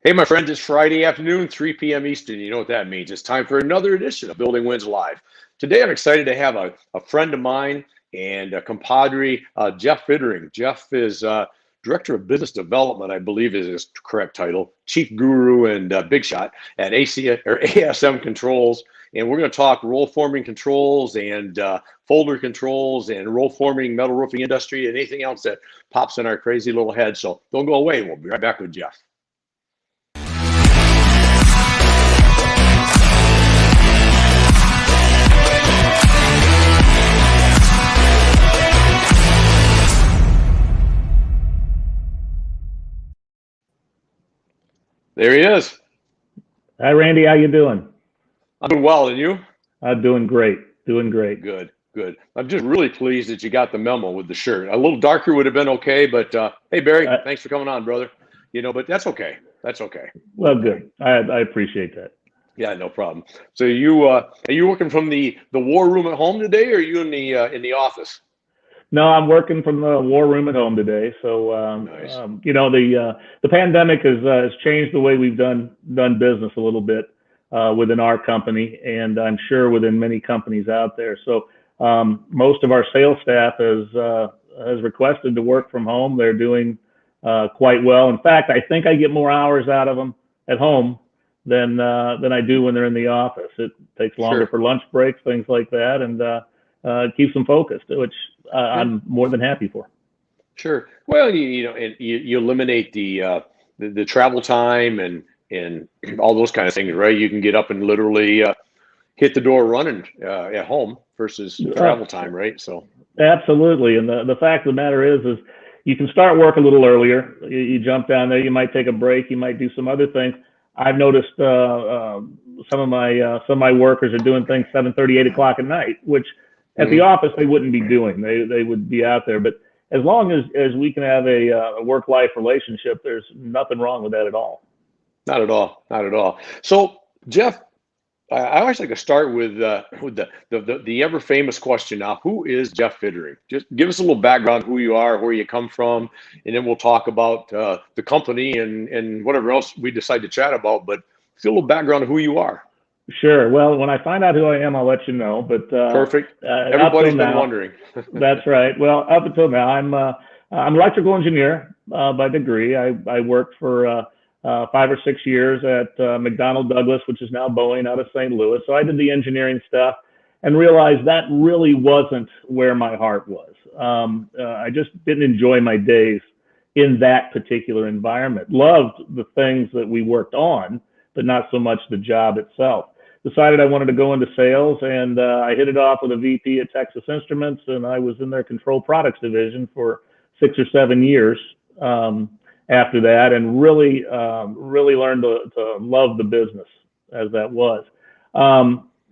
Hey, my friends, it's Friday afternoon, 3 p.m. Eastern. You know what that means. It's time for another edition of Building Wins Live. Today, I'm excited to have a friend of mine and a compadre, Jeff Flittering. Jeff is Director of Business Development, I believe is his correct title, Chief Guru and Big Shot at ASM Controls. And we're going to talk roll forming controls and folder controls and roll forming metal roofing industry and anything else that pops in our crazy little head. So don't go away. We'll be right back with Jeff. There he is. Hi, Randy. How you doing? I'm doing well, and you? I'm doing great. Doing great. Good, good. I'm just really pleased that you got the memo with the shirt. A little darker would have been okay, but hey, Barry, thanks for coming on, brother. You know, but that's okay. That's okay. Well, good. I appreciate that. Yeah, no problem. So you are you working from the war room at home today, or are you in the office? No, I'm working from the war room at home today. So, Nice. you know, the pandemic has changed the way we've done business a little bit within our company, and I'm sure within many companies out there. So, most of our sales staff has requested to work from home. They're doing quite well. In fact, I think I get more hours out of them at home than I do when they're in the office. It takes longer for lunch breaks, things like that, and it keeps them focused, which I'm more than happy for. Sure. Well, you eliminate the travel time and all those kind of things, right? You can get up and literally hit the door running at home versus travel time, right? So absolutely. And the fact of the matter is you can start work a little earlier. You jump down there. You might take a break. You might do some other things. I've noticed some of my workers are doing things 7:30, 8 o'clock at night, which at the office they wouldn't be doing. They would be out there. But as long as we can have a work-life relationship, there's nothing wrong with that at all. Not at all. Not at all. So, Jeff, I always like to start with the ever famous question. Now, who is Jeff Flittering? Just give us a little background, who you are, where you come from, and then we'll talk about the company and whatever else we decide to chat about. But give a little background of who you are. Sure. Well, when I find out who I am, I'll let you know. But perfect. Everybody's been wondering. That's right. Well, up until now, I'm an electrical engineer by degree. I worked for 5 or 6 years at McDonnell Douglas, which is now Boeing, out of St. Louis. So I did the engineering stuff and realized that really wasn't where my heart was. I just didn't enjoy my days in that particular environment. Loved the things that we worked on, but not so much the job itself. Decided I wanted to go into sales, and I hit it off with a VP at Texas Instruments, and I was in their control products division for 6 or 7 years after that, and really learned to love the business as that was.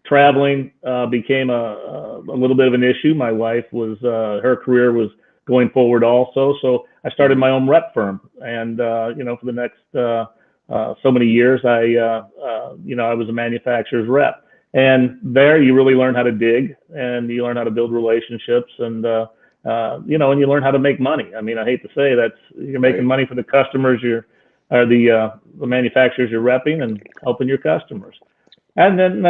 Traveling became a little bit of an issue. My wife was her career was going forward also, so I started my own rep firm, and for the next so many years, I was a manufacturer's rep, and there you really learn how to dig, and you learn how to build relationships, and and you learn how to make money. I mean, I hate to say that you're making money for the customers, the manufacturers you're repping, and helping your customers. And then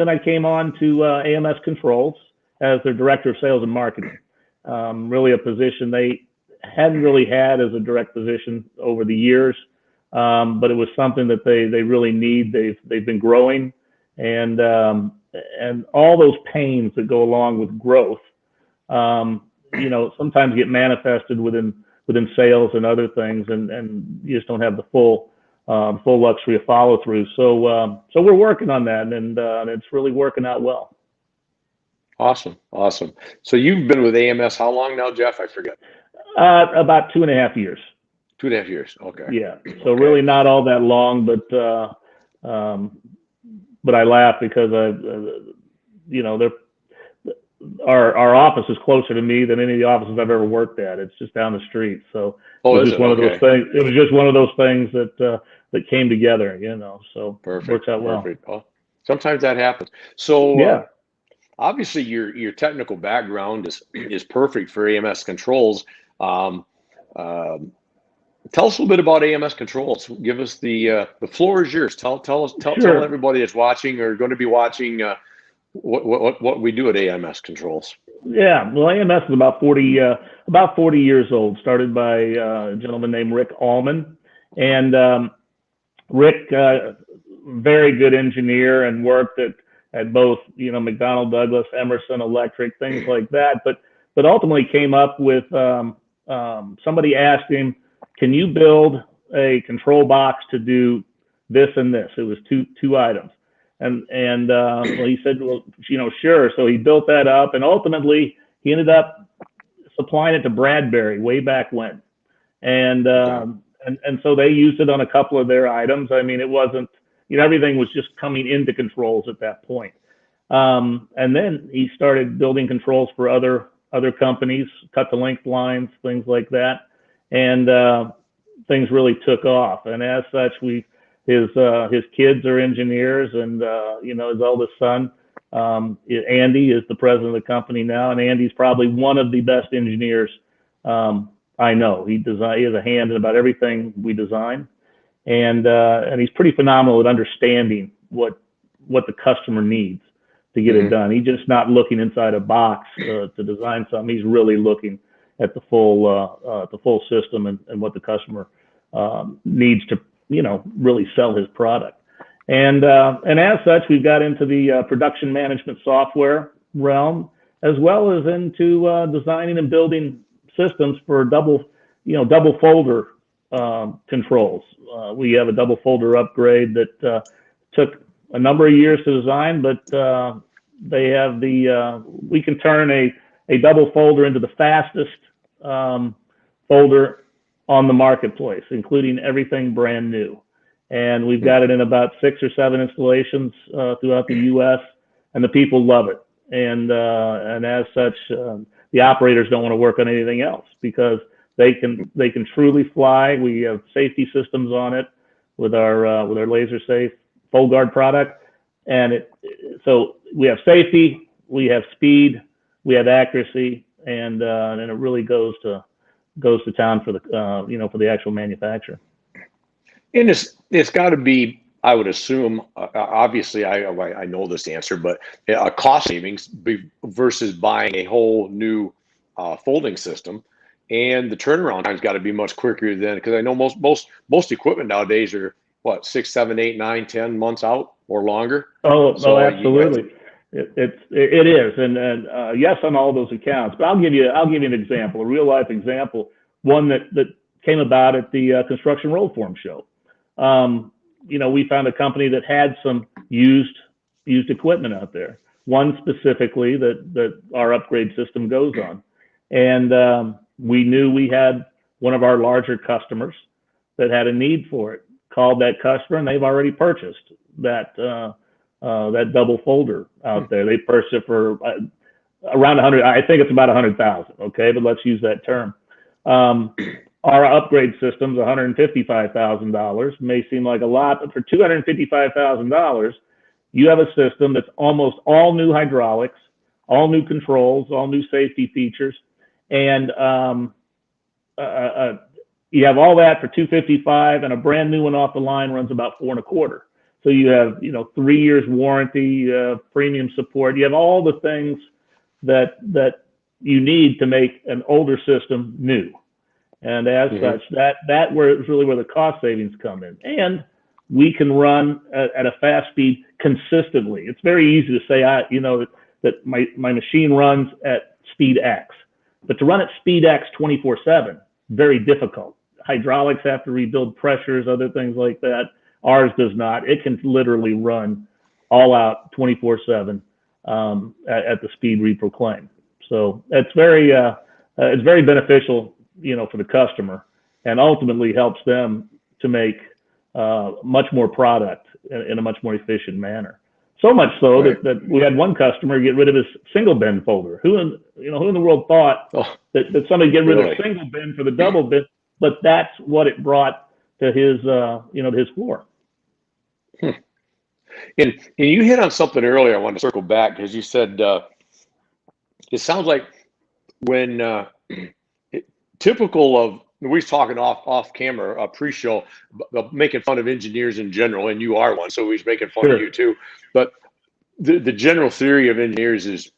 I came on to AMS Controls as their director of sales and marketing. Really a position they hadn't really had as a direct position over the years. But it was something that they really need. They've been growing, and all those pains that go along with growth, sometimes get manifested within sales and other things, and you just don't have the full luxury of follow through. So we're working on that, and it's really working out well. Awesome. So you've been with AMS how long now, Jeff? I forget. About 2.5 years. 2.5 years. Okay. Yeah. So really not all that long, but I laugh because our office is closer to me than any of the offices I've ever worked at. It's just down the street. So it was just one of those things. It was just one of those things that came together, so perfect. Works out well. Perfect. Well, sometimes that happens. So obviously your technical background is perfect for AMS Controls. Tell us a little bit about AMS controls. Give us the floor is yours. Tell Sure. everybody that's watching or going to be watching what we do at AMS controls. Yeah. Well, AMS is about 40 years old. Started by a gentleman named Rick Allman, and Rick, very good engineer, and worked at both McDonnell Douglas, Emerson Electric, things like that. But ultimately came up with somebody asked him, "Can you build a control box to do this and this?" It was two items, and well, he said, "Well, sure." So he built that up, and ultimately he ended up supplying it to Bradbury way back when, and Okay. so they used it on a couple of their items. I mean, it wasn't, everything was just coming into controls at that point. And then he started building controls for other companies, cut to length lines, things like that, and things really took off. And as such, his kids are engineers, and his eldest son, Andy, is the president of the company now, and Andy's probably one of the best engineers I know. He has a hand in about everything we design, and he's pretty phenomenal at understanding what the customer needs to get it Mm-hmm. done. He's just not looking inside a box to design something. He's really looking at the full system and what the customer needs to really sell his product. And as such, we've got into the production management software realm, as well as into designing and building systems for double folder controls. We have a double folder upgrade that took a number of years to design, but they have we can turn a double folder into the fastest folder on the marketplace, including everything brand new. And we've got it in about 6 or 7 installations throughout the U.S., and the people love it. And as such, the operators don't want to work on anything else because they can truly fly. We have safety systems on it with our laser safe Full Guard product, and so we have safety, we have speed, we have accuracy, and it really goes to town for the for the actual manufacturer. And it's got to be, I would assume, obviously I know this answer, but a cost savings versus buying a whole new folding system, and the turnaround time's got to be much quicker than, because I know most equipment nowadays are what, 6, 7, 8, 9, 10 months out or longer. Oh, So you have to, absolutely. It is, and yes, on all those accounts. But I'll give you an example, a real life example, one that came about at the Construction Roll Form show. We found a company that had some used equipment out there. One specifically that our upgrade system goes on, and we knew we had one of our larger customers that had a need for it. Called that customer, and they've already purchased that double folder out there. They purchased it for around 100. I think it's about 100,000. Okay, but let's use that term. Our upgrade system's $155,000. May seem like a lot, but for $255,000, you have a system that's almost all new hydraulics, all new controls, all new safety features, and you have all that for $255, and a brand new one off the line runs about $425. So you have 3 years warranty, premium support. You have all the things that you need to make an older system new. And as such, that is really where the cost savings come in. And we can run at a fast speed consistently. It's very easy to say, that my machine runs at speed X, but to run at speed X 24/7, very difficult. Hydraulics have to rebuild pressures, other things like that. Ours does not. It can literally run all out 24/7 at the speed we proclaim. So it's very beneficial, for the customer, and ultimately helps them to make much more product in a much more efficient manner. So much so that we had one customer get rid of his single bin folder. Who in the world thought that somebody get rid of a single bin for the double bin? But that's what it brought to his his floor. And you hit on something earlier. I want to circle back because you said it sounds like when typical we was talking off camera, pre-show, making fun of engineers in general, and you are one, so we was making fun of Sure. you too. But the general theory of engineers is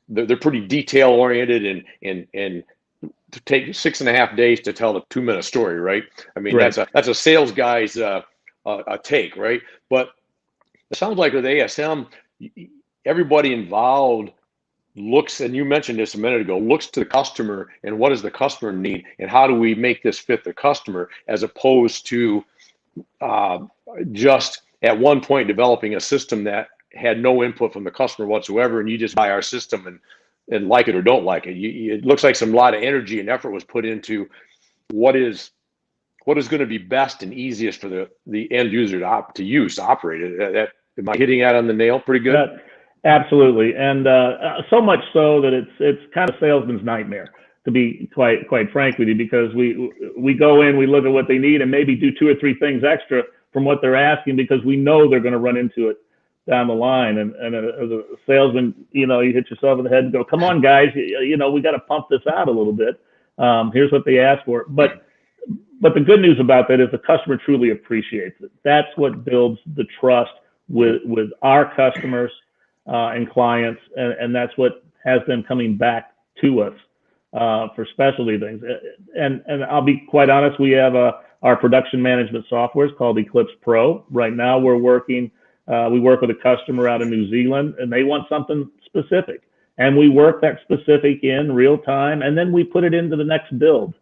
they're pretty detail oriented and to take 6.5 days to tell the 2-minute story, right? I mean, Right. that's a sales guy's a take, right? But it sounds like with ASM, everybody involved looks, and you mentioned this a minute ago, looks to the customer and what does the customer need and how do we make this fit the customer, as opposed to just at one point developing a system that had no input from the customer whatsoever, and you just buy our system and like it or don't like it. It looks like a lot of energy and effort was put into what is going to be best and easiest for the end user to use, to operate it. Am I hitting that on the nail pretty good? Absolutely, and so much so that it's kind of salesman's nightmare, to be quite frank with you, because we go in, we look at what they need, and maybe do 2 or 3 things extra from what they're asking, because we know they're going to run into it down the line. And as a salesman, you hit yourself in the head and go, "Come on, guys, we got to pump this out a little bit. Here's what they asked for." But the good news about that is the customer truly appreciates it. That's what builds the trust with our customers and clients, and that's what has them coming back to us for specialty things. And I'll be quite honest, we have our production management software is called Eclipse Pro. Right now, we work with a customer out of New Zealand, and they want something specific, and we work that specific in real time, and then we put it into the next build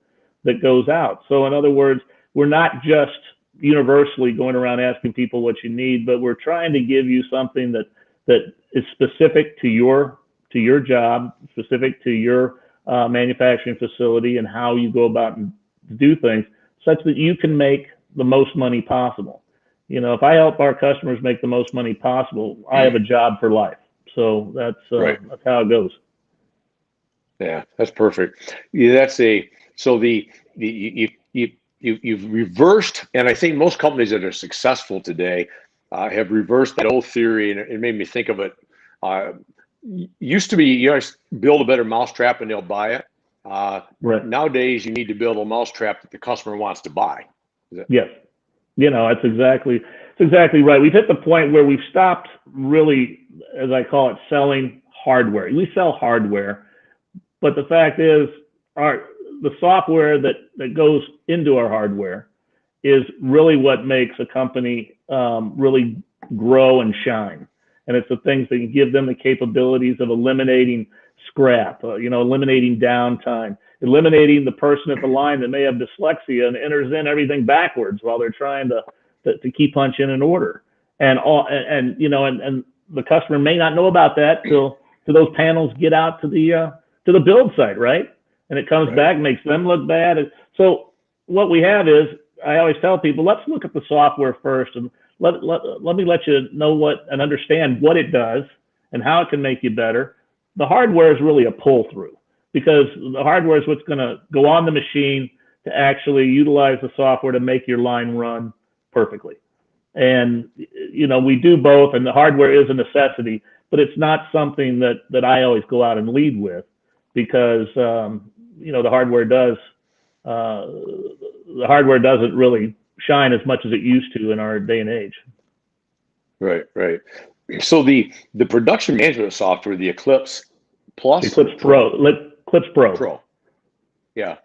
that goes out. So in other words, we're not just universally going around asking people what you need, but we're trying to give you something that is specific to your job, specific to your manufacturing facility, and how you go about and do things, such that you can make the most money possible. If I help our customers make the most money possible, I have a job for life. So that's Right. That's how it goes. Yeah, that's perfect. Yeah, so you've reversed, and I think most companies that are successful today have reversed that old theory, and it made me think of it. Used to be, build a better mousetrap and they'll buy it. Right. Nowadays, you need to build a mousetrap that the customer wants to buy. Yes. It's exactly right. We've hit the point where we've stopped really, as I call it, selling hardware. We sell hardware, but the fact is, the software that goes into our hardware is really what makes a company really grow and shine. And it's the things that give them the capabilities of eliminating scrap, eliminating downtime, eliminating the person at the line that may have dyslexia and enters in everything backwards while they're trying to key punch in an order. And the customer may not know about that till those panels get out to the build site, right? And it comes back, makes them look bad. And so what we have is, I always tell people, let's look at the software first, and let me let you know what and understand what it does and how it can make you better. The hardware is really a pull through, because the hardware is what's going to go on the machine to actually utilize the software to make your line run perfectly. And we do both, and the hardware is a necessity, but it's not something that I always go out and lead with, because the hardware doesn't really shine as much as it used to in our day and age. Right. So the production management software, the Eclipse Plus, Eclipse Pro. Yeah,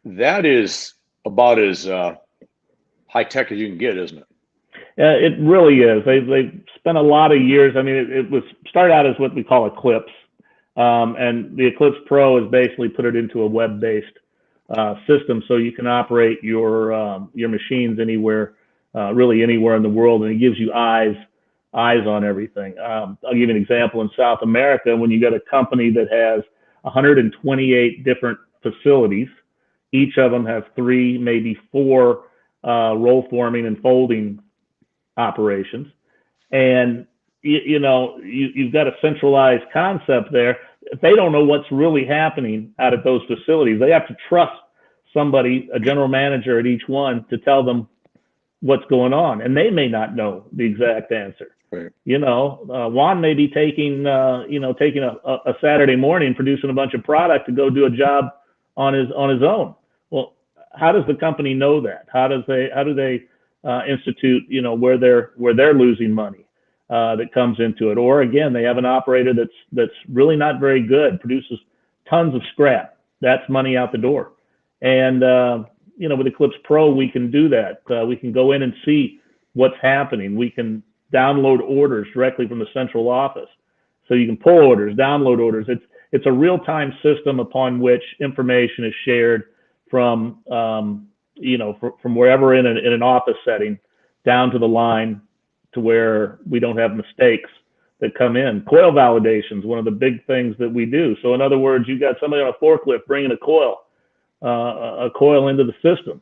that is about as high tech as you can get, isn't it? It really is. They spent a lot of years. I mean, it was started out as what we call Eclipse, and the Eclipse Pro is basically put it into a web-based system, so you can operate your machines anywhere, really anywhere in the world, and it gives you eyes on everything. I'll give you an example. In South America, when you got a company that has 128 different facilities, each of them have 3, maybe 4 roll forming and folding operations, and you've got a centralized concept there. If they don't know what's really happening out at those facilities, they have to trust somebody, a general manager at each one, to tell them what's going on, and they may not know the exact answer. Right. Juan may be taking a Saturday morning, producing a bunch of product to go do a job on his own. Well, how does the company know that? How do they institute, where they're losing money that comes into it? Or again, they have an operator that's really not very good, produces tons of scrap. That's money out the door. And with Eclipse Pro, we can do that. We can go in and see what's happening. We can download orders directly from the central office. So you can pull orders, download orders. It's a real-time system upon which information is shared from from wherever in an office setting down to the line to where we don't have mistakes that come in. Coil validation is one of the big things that we do. So in other words, you've got somebody on a forklift bringing a coil into the system.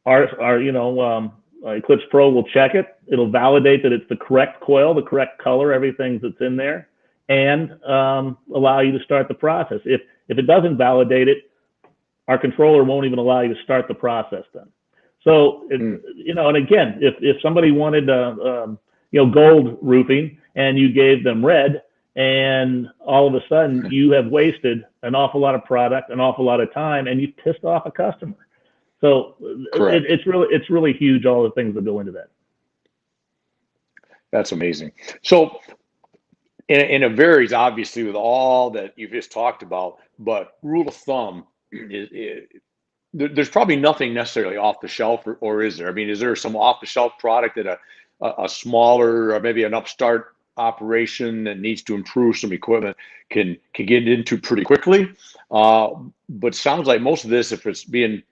Our Eclipse Pro will check it. It'll validate that it's the correct coil, the correct color, everything that's in there, and allow you to start the process. If it doesn't validate it, our controller won't even allow you to start the process then. So, and again, if somebody wanted gold roofing and you gave them red, and all of a sudden you have wasted an awful lot of product, an awful lot of time, and you pissed off a customer. So it's really huge, all the things that go into that. That's amazing. So, and it varies obviously with all that you've just talked about, but rule of thumb there's probably nothing necessarily off the shelf, or is there? I mean, is there some off the shelf product that a smaller, or maybe an upstart operation that needs to improve some equipment can get into pretty quickly? But sounds like most of this, if it's being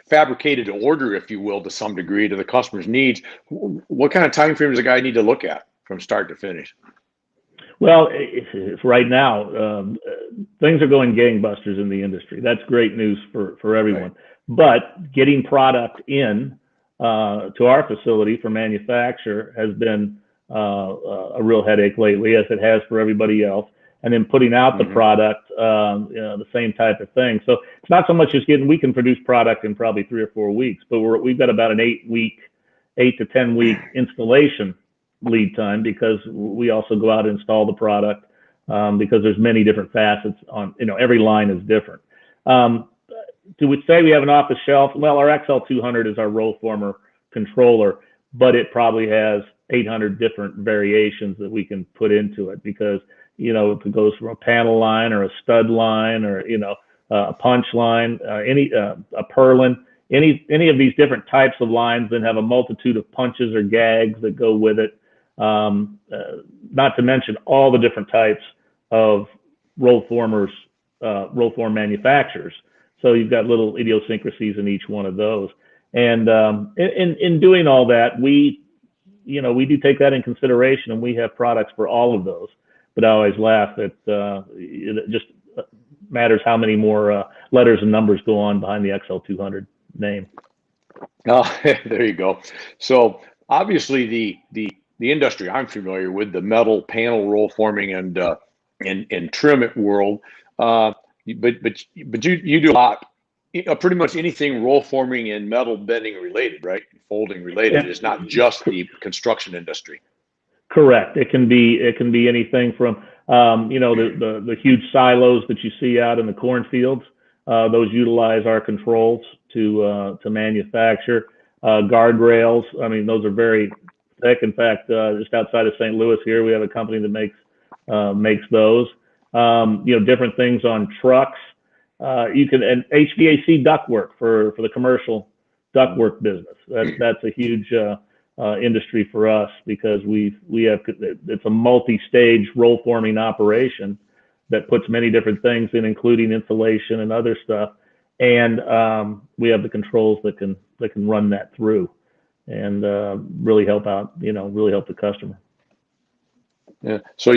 fabricated to order, if you will, to some degree to the customer's needs, what kind of time frame does a guy need to look at from start to finish? Well, if right now, things are going gangbusters in the industry. That's great news for everyone. Right. But getting product in to our facility for manufacture has been a real headache lately, as it has for everybody else. And then putting out the product, the same type of thing. So it's not so much as we can produce product in probably 3 or 4 weeks, but we've got about an 8 to 10 week installation lead time, because we also go out and install the product, because there's many different facets on, every line is different. Do we say we have an off the shelf? Well, our XL200 is our roll former controller, but it probably has 800 different variations that we can put into it, because if it goes from a panel line or a stud line or a punch line, a purlin, any of these different types of lines, then have a multitude of punches or gags that go with it. Not to mention all the different types of roll form manufacturers. So you've got little idiosyncrasies in each one of those. And in doing all that, we do take that in consideration, and we have products for all of those. But I always laugh that it just matters how many more letters and numbers go on behind the XL200 name. Oh, there you go. So obviously the industry I'm familiar with, the metal panel roll forming and trim it world, but you do a lot, pretty much anything roll forming and metal bending related, right? Folding related. Yeah. It's not just the construction industry. Correct. It can be anything from the huge silos that you see out in the cornfields. Those utilize our controls to manufacture guardrails. I mean, those are very thick. In fact, just outside of St. Louis here, we have a company that makes those. Different things on trucks. And HVAC ductwork for the commercial ductwork business. That's a huge industry for us, because it's a multi-stage roll forming operation that puts many different things in, including insulation and other stuff. And we have the controls that can run that through, and really help out, really help the customer. Yeah. So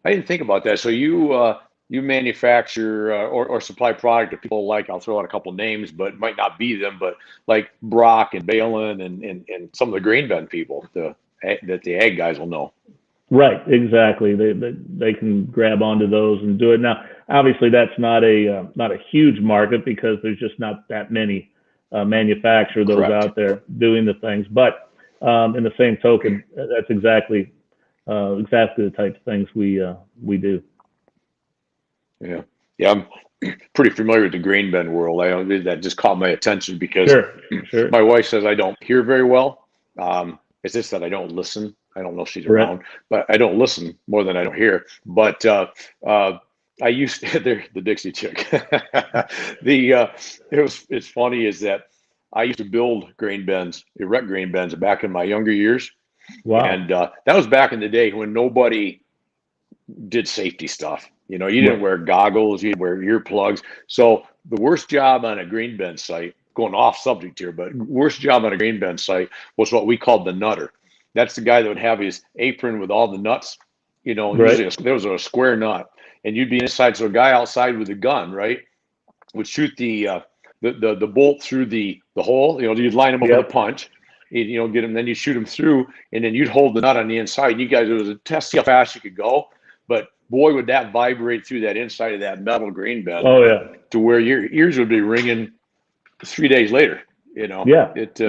I didn't think about that. So you manufacture or supply product to people like, I'll throw out a couple names, but it might not be them, but like Brock and Balin and some of the grain bin people that the ag guys will know. Right, exactly. They can grab onto those and do it. Now, obviously, that's not a huge market, because there's just not that many manufacturers Correct. Out there doing the things. But in the same token, that's exactly the type of things we do. Yeah. Yeah, I'm pretty familiar with the grain bin world. That just caught my attention because Sure, sure, my wife says I don't hear very well. It's just that I don't listen. I don't know if she's correct. around, but I don't listen more than I don't hear. But I used the Dixie chick. It's funny is that I used to build grain bins, erect grain bins back in my younger years, Wow. and that was back in the day when nobody did safety stuff. You know, you didn't Right. wear goggles, you didn't wear earplugs. So the worst job on a grain bin site, going off subject here, but worst job on a grain bin site was what we called the nutter. That's the guy that would have his apron with all the nuts. You know, Right. usually there was a square nut, and you'd be inside. So a guy outside with a gun, right, would shoot the bolt through the hole. You know, you'd line him up with a Yep. punch. You know, get him, then you shoot him through, and then you'd hold the nut on the inside. And you guys, it was a test see how fast you could go. But boy, would that vibrate through that inside of that metal grain bin Oh yeah. to where your ears would be ringing 3 days later. You know, Yeah. it.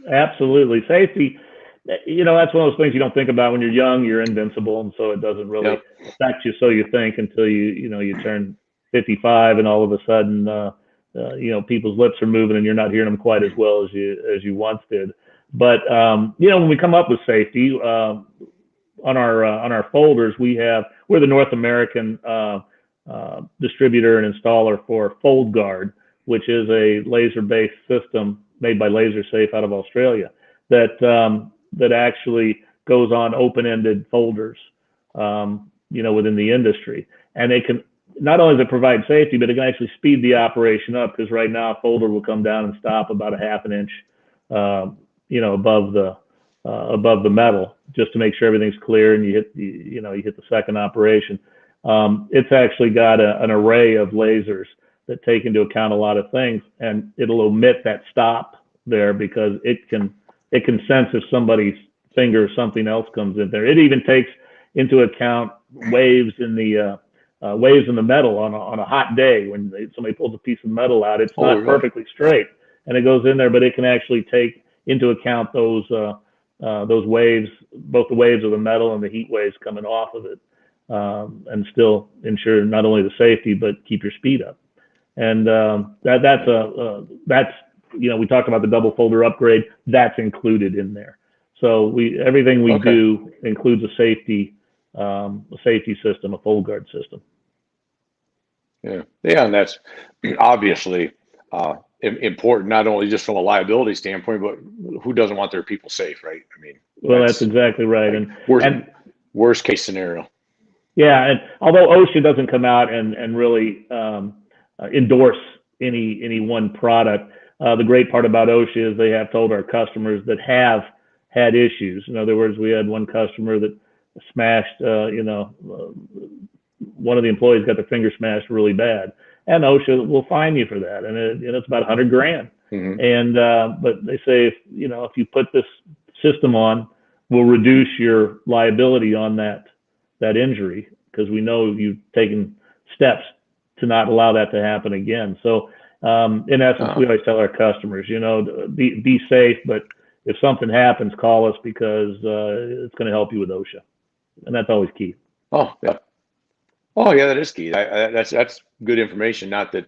Absolutely. Safety. That's one of those things you don't think about when you're young. You're invincible, and so it doesn't really Yeah. affect you. So you think until you turn 55, and all of a sudden, people's lips are moving, and you're not hearing them quite as well as you once did. But when we come up with safety on our folders, we're the North American distributor and installer for FoldGuard, which is a laser-based system made by LaserSafe out of Australia that actually goes on open-ended folders, within the industry. And it can not only does it provide safety, but it can actually speed the operation up, because right now a folder will come down and stop about a half an inch, above the metal, just to make sure everything's clear and you hit the second operation. It's actually got an array of lasers that take into account a lot of things, and it'll omit that stop there because it can sense if somebody's finger or something else comes in there. It even takes into account waves in the metal on a hot day when somebody pulls a piece of metal out. It's not Really? perfectly straight, and it goes in there, but it can actually take into account those waves, both the waves of the metal and the heat waves coming off of it, and still ensure not only the safety but keep your speed up. And that's we talked about the double folder upgrade. That's included in there. So everything we do includes a safety system, a FoldGuard system. Yeah, and that's obviously important, not only just from a liability standpoint, but who doesn't want their people safe, right? I mean, well, that's exactly right. Like worst case scenario. Yeah, and although OSHA doesn't come out and really endorse any one product, the great part about OSHA is they have told our customers that have had issues. In other words, we had one customer that smashed, one of the employees got their finger smashed really bad, and OSHA will fine you for that, and it's about $100,000. Mm-hmm. And but they say if you put this system on, we'll reduce your liability on that injury, because we know you've taken steps to not allow that to happen again. So in essence, we always tell our customers, be safe, but if something happens, call us, because it's going to help you with OSHA, and that's always key. Oh yeah. Oh yeah, that is key. That's good information. Not that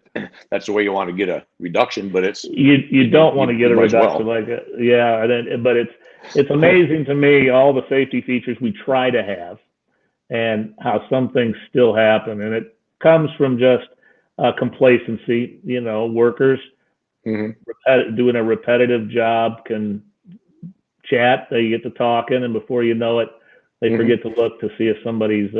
that's the way you want to get a reduction, but it's you don't want to get a reduction like it. Yeah, but it's amazing to me all the safety features we try to have, and how some things still happen, and it comes from just complacency. Workers doing a repetitive job can chat. They get to talking, and before you know it, they forget to look to see if somebody's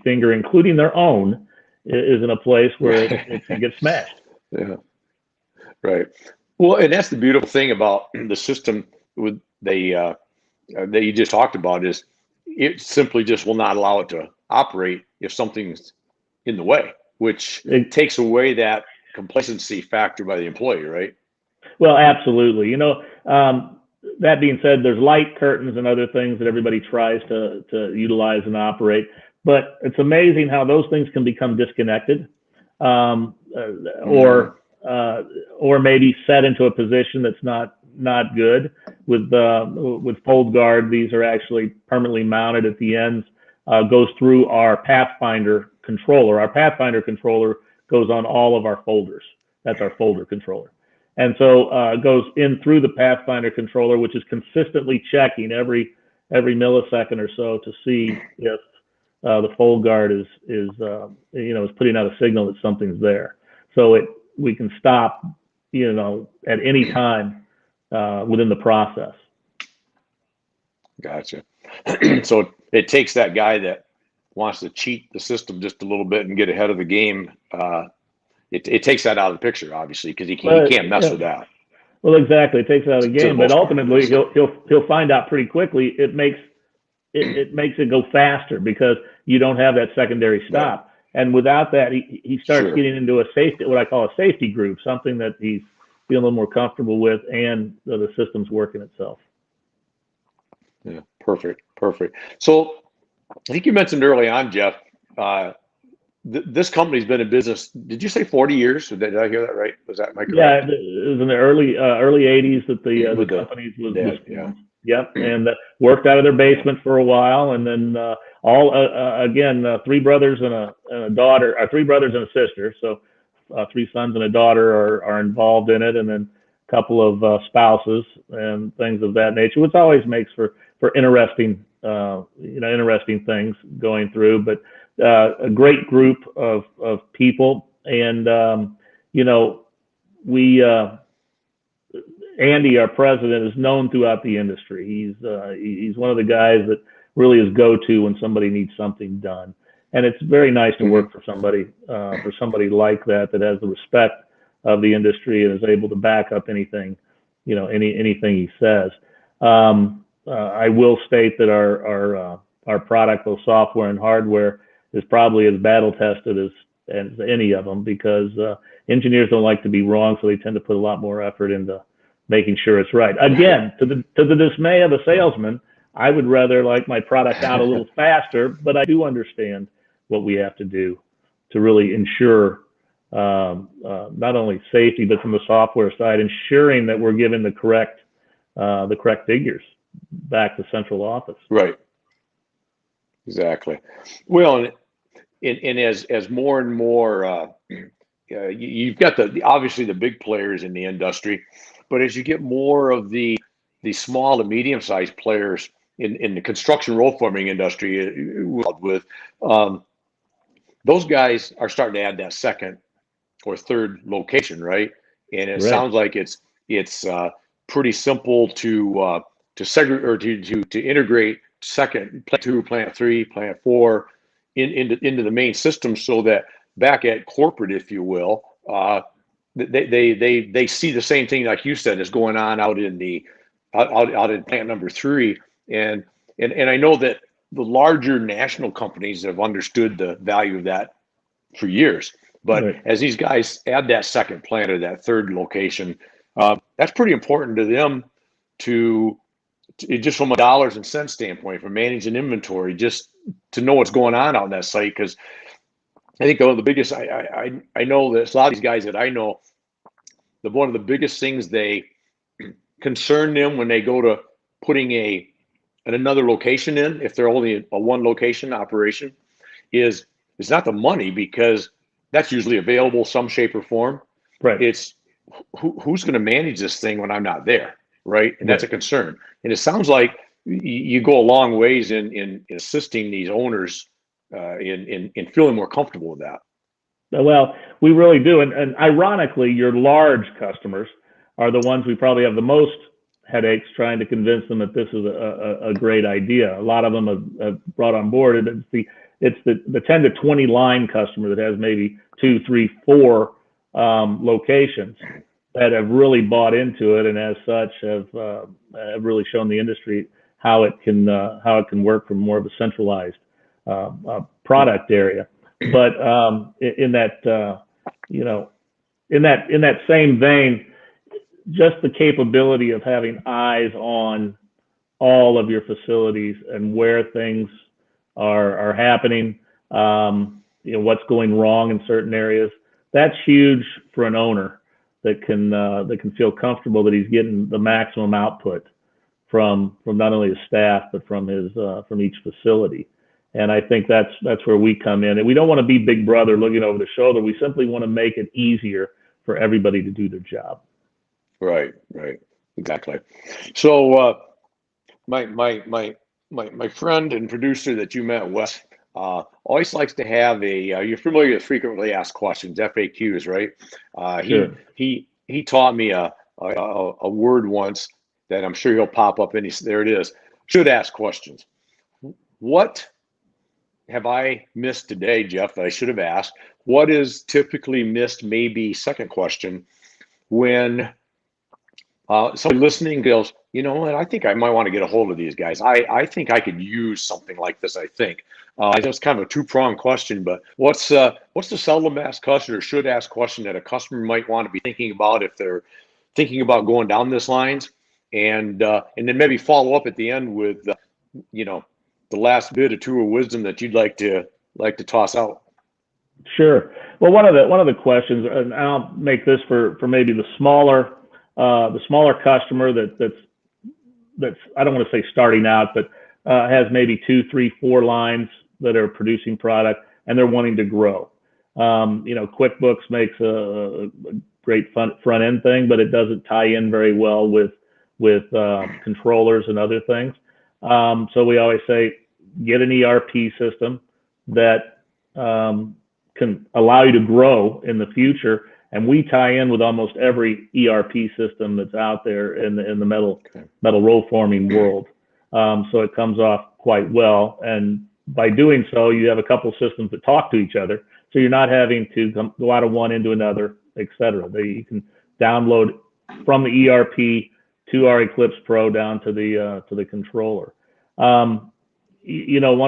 finger, including their own, is in a place where it can get smashed. Yeah, right. Well, and that's the beautiful thing about the system that you just talked about, is it simply just will not allow it to operate if something's in the way, which takes away that complacency factor by the employee, right? Well, absolutely. That being said, there's light curtains and other things that everybody tries to utilize and operate, but it's amazing how those things can become disconnected, or maybe set into a position that's not good. With FoldGuard, these are actually permanently mounted at the ends. Goes through our Pathfinder controller. Our Pathfinder controller goes on all of our folders. That's our folder controller. And so it goes in through the Pathfinder controller, which is consistently checking every millisecond or so to see if the fold guard is putting out a signal that something's there. So we can stop, at any time within the process. Gotcha. So it takes that guy that wants to cheat the system just a little bit and get ahead of the game. It takes that out of the picture, obviously, because he can't mess with that. Well, exactly. It takes it out of the game, but ultimately he'll find out pretty quickly. It makes it go faster because you don't have that secondary stop. Right. And without that, he starts getting into what I call a safety groove, something that he's feeling a little more comfortable with, and the system's working itself. Yeah, perfect. So I think you mentioned early on, Jeff, this company's been in business. Did you say 40 years? Did I hear that right? Was that my correct? Yeah, it was in the early 80s that the company was formed. Yep, and worked out of their basement for a while, and then three brothers and a daughter, or three brothers and a sister. So 3 sons and a daughter are involved in it, and then a couple of spouses and things of that nature, which always makes for interesting things going through. But a great group of people, and Andy, our president, is known throughout the industry. He's one of the guys that really is go-to when somebody needs something done, and it's very nice to work for somebody like that has the respect of the industry and is able to back up anything anything he says. I will state that our product, both software and hardware, is probably as battle tested as any of them, because engineers don't like to be wrong, so they tend to put a lot more effort into making sure it's right. Again, to the dismay of a salesman, I would rather like my product out a little faster, but I do understand what we have to do to really ensure not only safety, but from the software side, ensuring that we're giving the correct figures back to central office. Right. Exactly. Well, and as more and more, you've got obviously the big players in the industry, but as you get more of the small to medium-sized players in the construction road forming industry, with those guys are starting to add that second or third location, right? And it sounds like it's pretty simple to segregate or to integrate plant 2, plant 3, plant 4 into the main system, so that back at corporate, if you will, they see the same thing, like you said, is going on out in plant number 3, and I know that the larger national companies have understood the value of that for years. But as these guys add that second plant or that third location, that's pretty important to them to just from a dollars and cents standpoint, from managing inventory, just to know what's going on out in that site. Because I think one of the biggest, I know that a lot of these guys that I know, one of the biggest things they concern them when they go to putting another location in, if they're only a one location operation, is it's not the money, because that's usually available some shape or form. Right. It's who's going to manage this thing when I'm not there, right? And that's a concern. And it sounds like you go a long ways in assisting these owners in feeling more comfortable with that. Well, we really do. And ironically, your large customers are the ones we probably have the most headaches trying to convince them that this is a great idea. A lot of them have brought on board. It's the 10 to 20 line customer that has maybe 2, 3, 4 locations that have really bought into it, and as such have really shown the industry how it can work from more of a centralized product area. But in that same vein, just the capability of having eyes on all of your facilities and where things are happening, what's going wrong in certain areas, that's huge for an owner that can feel comfortable that he's getting the maximum output from not only his staff, but from each facility. And I think that's where we come in. And we don't want to be Big Brother looking over the shoulder. We simply want to make it easier for everybody to do their job. Right, exactly. So my friend and producer that you met, Wes, always likes to have you're familiar with frequently asked questions, FAQs, right? Sure. He taught me a word once that I'm sure he'll pop up there it is. Should ask questions. What have I missed today, Jeff, that I should have asked? What is typically missed, maybe second question, when somebody listening goes, you know what, I think I might want to get a hold of these guys. I think I could use something like this, I think. I know it's kind of a two-pronged question, but what's the seldom asked question or should ask question that a customer might want to be thinking about if they're thinking about going down this lines? And then maybe follow up at the end with, the last bit or two of wisdom that you'd like to toss out. Sure. Well, one of the questions, and I'll make this for maybe the smaller customer that's I don't want to say starting out, but has maybe 2, 3, 4 lines that are producing product and they're wanting to grow. QuickBooks makes a great front end thing, but it doesn't tie in very well with controllers and other things. So we always say, get an ERP system that can allow you to grow in the future. And we tie in with almost every ERP system that's out there in the metal roll forming world. So it comes off quite well. And by doing so, you have a couple systems that talk to each other. So you're not having to go out of one into another, et cetera. You can download from the ERP to our Eclipse Pro down to the controller. One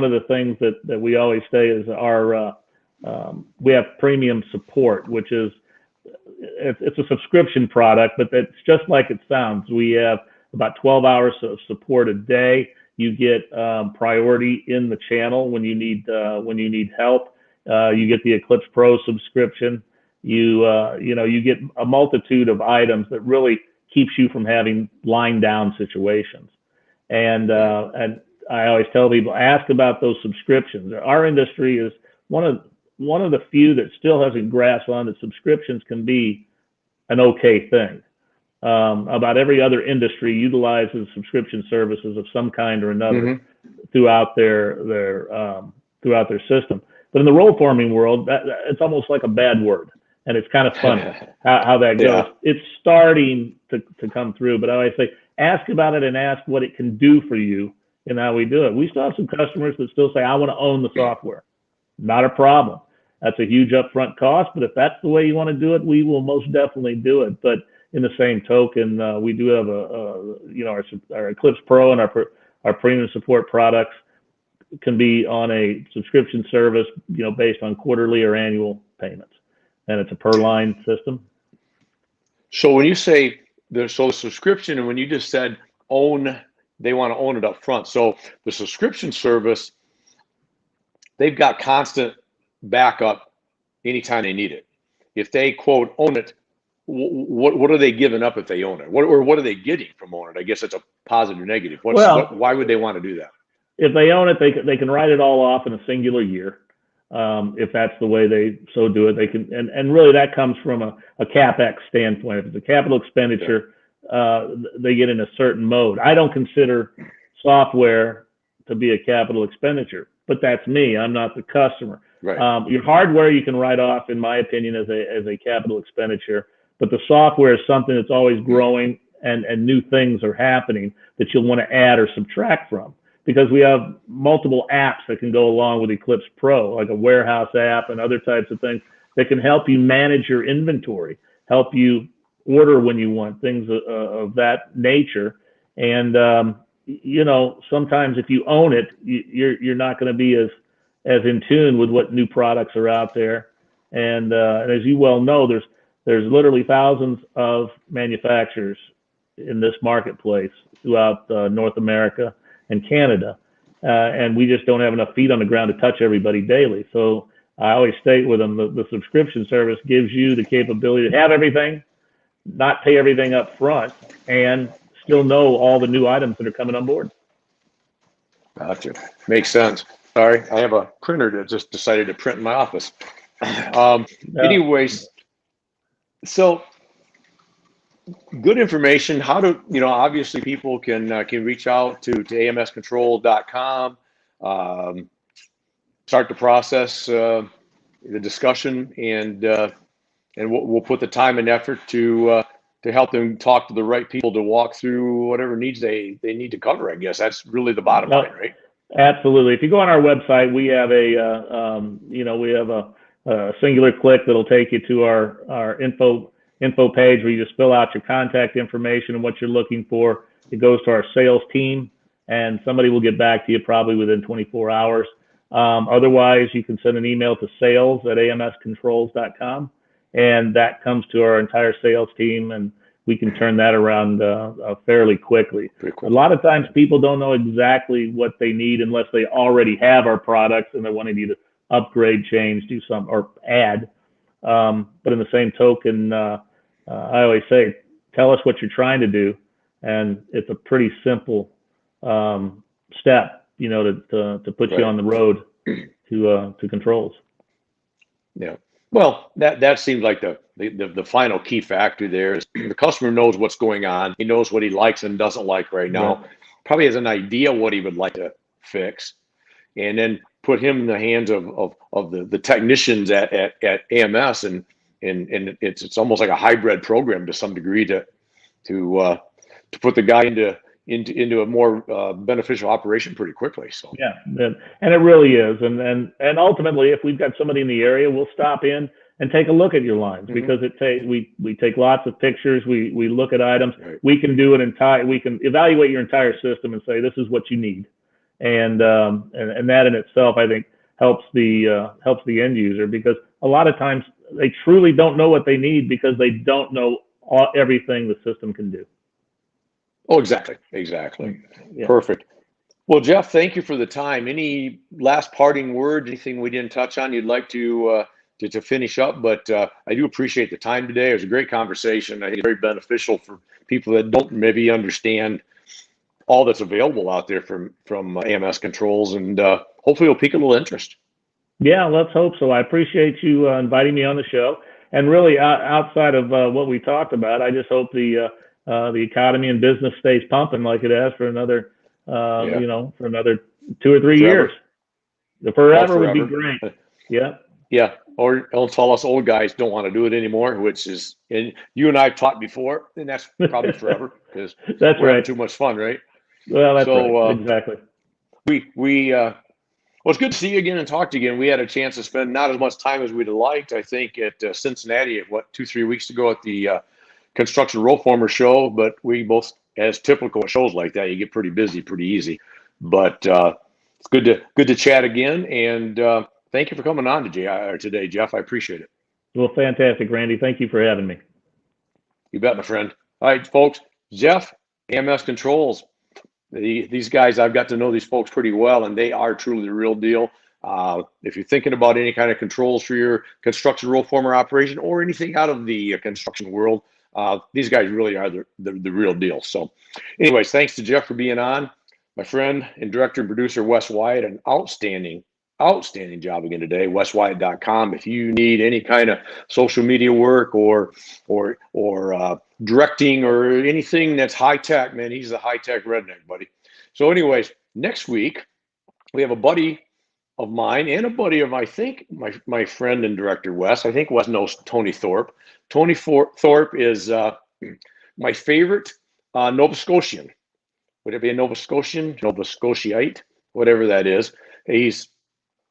of the things that we always say is we have premium support, which is it's a subscription product, but it's just like it sounds. We have about 12 hours of support a day. You get priority in the channel when you need help. You get the Eclipse Pro subscription. You get a multitude of items that really keeps you from having line down situations. And I always tell people, ask about those subscriptions. Our industry is one of the few that still hasn't grasped on that subscriptions can be an okay thing. About every other industry utilizes subscription services of some kind or another throughout their system. But in the roll forming world, it's almost like a bad word, and it's kind of funny how that goes. Yeah. It's starting to come through, but I always say, ask about it and ask what it can do for you and how we do it. We still have some customers that still say, I want to own the software. Not a problem. That's a huge upfront cost, but if that's the way you want to do it, we will most definitely do it. But in the same token, we do have our Eclipse Pro and our premium support products can be on a subscription service, based on quarterly or annual payments, and it's a per line system. So when you say there's subscription, and when you just said they want to own it up front. So the subscription service, they've got constant backup anytime they need it. If they quote own it, what are they giving up if they own it? What are they getting from owning it? I guess it's a positive or negative. Why would they want to do that? If they own it, they can write it all off in a singular year. If that's the way they so do it, they can, and really that comes from a CapEx standpoint. If it's a capital expenditure, they get in a certain mode. I don't consider software to be a capital expenditure, but that's me. I'm not the customer. Right. Your hardware you can write off, in my opinion, as a capital expenditure, but the software is something that's always growing, and new things are happening that you'll want to add or subtract from. Because we have multiple apps that can go along with Eclipse Pro, like a warehouse app and other types of things that can help you manage your inventory, help you order when you want, things of that nature. And, sometimes if you own it, you're not going to be as in tune with what new products are out there. And as you well know, there's literally thousands of manufacturers in this marketplace throughout North America and Canada, and we just don't have enough feet on the ground to touch everybody daily. So I always state with them, the subscription service gives you the capability to have everything, not pay everything up front, and still know all the new items that are coming on board. Gotcha. Makes sense. Sorry, I have a printer that just decided to print in my office. Um, Yeah. anyways, so good information. How to, obviously people can reach out to amscontrol.com, start the process, the discussion, and we'll put the time and effort to help them talk to the right people to walk through whatever needs they need to cover. I guess that's really the bottom line, right? Absolutely. If you go on our website, we have we have a singular click that'll take you to our info page where you just fill out your contact information and what you're looking for. It goes to our sales team, and somebody will get back to you probably within 24 hours. Otherwise, you can send an email to sales@amscontrols.com, and that comes to our entire sales team, and we can turn that around fairly quickly. A lot of times people don't know exactly what they need unless they already have our products and they're wanting you to upgrade, change, do something, or add. But in the same token, I always say, tell us what you're trying to do, and it's a pretty simple step, to put you on the road to controls. Yeah. Well, that seems like the final key factor there is the customer knows what's going on. He knows what he likes and doesn't like right now. Yeah. Probably has an idea what he would like to fix, and then put him in the hands of the technicians at AMS, and it's almost like a hybrid program to some degree to put the guy into a more beneficial operation pretty quickly. So yeah, and it really is, and ultimately, if we've got somebody in the area, we'll stop in and take a look at your lines, because we take lots of pictures, we look at items, right. we can evaluate your entire system and say this is what you need, and that in itself, I think, helps the end user, because a lot of times they truly don't know what they need because they don't know everything the system can do. Oh, exactly. Yeah. Perfect. Well, Jeff, thank you for the time. Any last parting words, anything we didn't touch on you'd like to finish up? But I do appreciate the time today. It was a great conversation. I think it's very beneficial for people that don't maybe understand all that's available out there from AMS Controls, and hopefully it'll pique a little interest. Yeah, let's hope so. I appreciate you inviting me on the show. And really, outside of what we talked about, I just hope the economy and business stays pumping like it has for another, for another 2 or 3 years. Forever would be great. Yeah. Yeah. Or until us old guys don't want to do it anymore, which is, and you and I have talked before, and that's probably forever, because that's we're right. having too much fun, right? Well, that's right. Exactly. Well, it's good to see you again and talk to you again. We had a chance to spend not as much time as we'd have liked, I think, at Cincinnati, 2-3 weeks ago at the Construction Roll Former show, but we both, as typical at shows like that, you get pretty busy pretty easy. But it's good to chat again, and thank you for coming on today, Jeff. I appreciate it. Well, fantastic, Randy. Thank you for having me. You bet, my friend. All right, folks. Jeff, AMS Controls. These guys, I've got to know these folks pretty well, and they are truly the real deal. If you're thinking about any kind of controls for your construction roll former operation or anything out of the construction world, these guys really are the real deal. So anyways, thanks to Jeff for being on. My friend and director and producer, Wes Wyatt, an outstanding job again today. WesWyatt.com. If you need any kind of social media work or directing or anything that's high tech, man, he's the high tech redneck, buddy. So anyways, next week we have a buddy of mine and a buddy of, I think, my friend and director, Wes. I think Wes knows Tony Thorpe. Tony Thorpe is my favorite Nova Scotian. Would it be a Nova Scotian, Nova Scotiaite, whatever that is?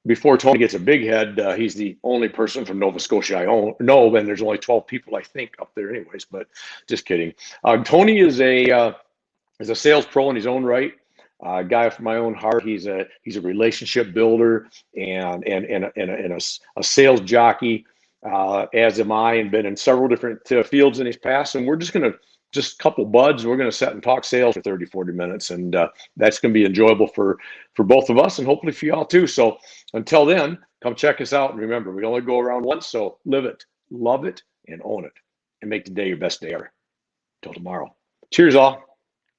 Before Tony gets a big head, he's the only person from Nova Scotia I know, and there's only 12 people, I think, up there anyways, but just kidding. Tony is a sales pro in his own right. A guy from my own heart. He's a relationship builder and a sales jockey, as am I, and been in several different fields in his past. And we're just going to, just a couple buds, we're going to sit and talk sales for 30, 40 minutes. And that's going to be enjoyable for both of us and hopefully for y'all too. So until then, come check us out. And remember, we only go around once, so live it, love it, and own it, and make today your best day ever. Till tomorrow. Cheers, all.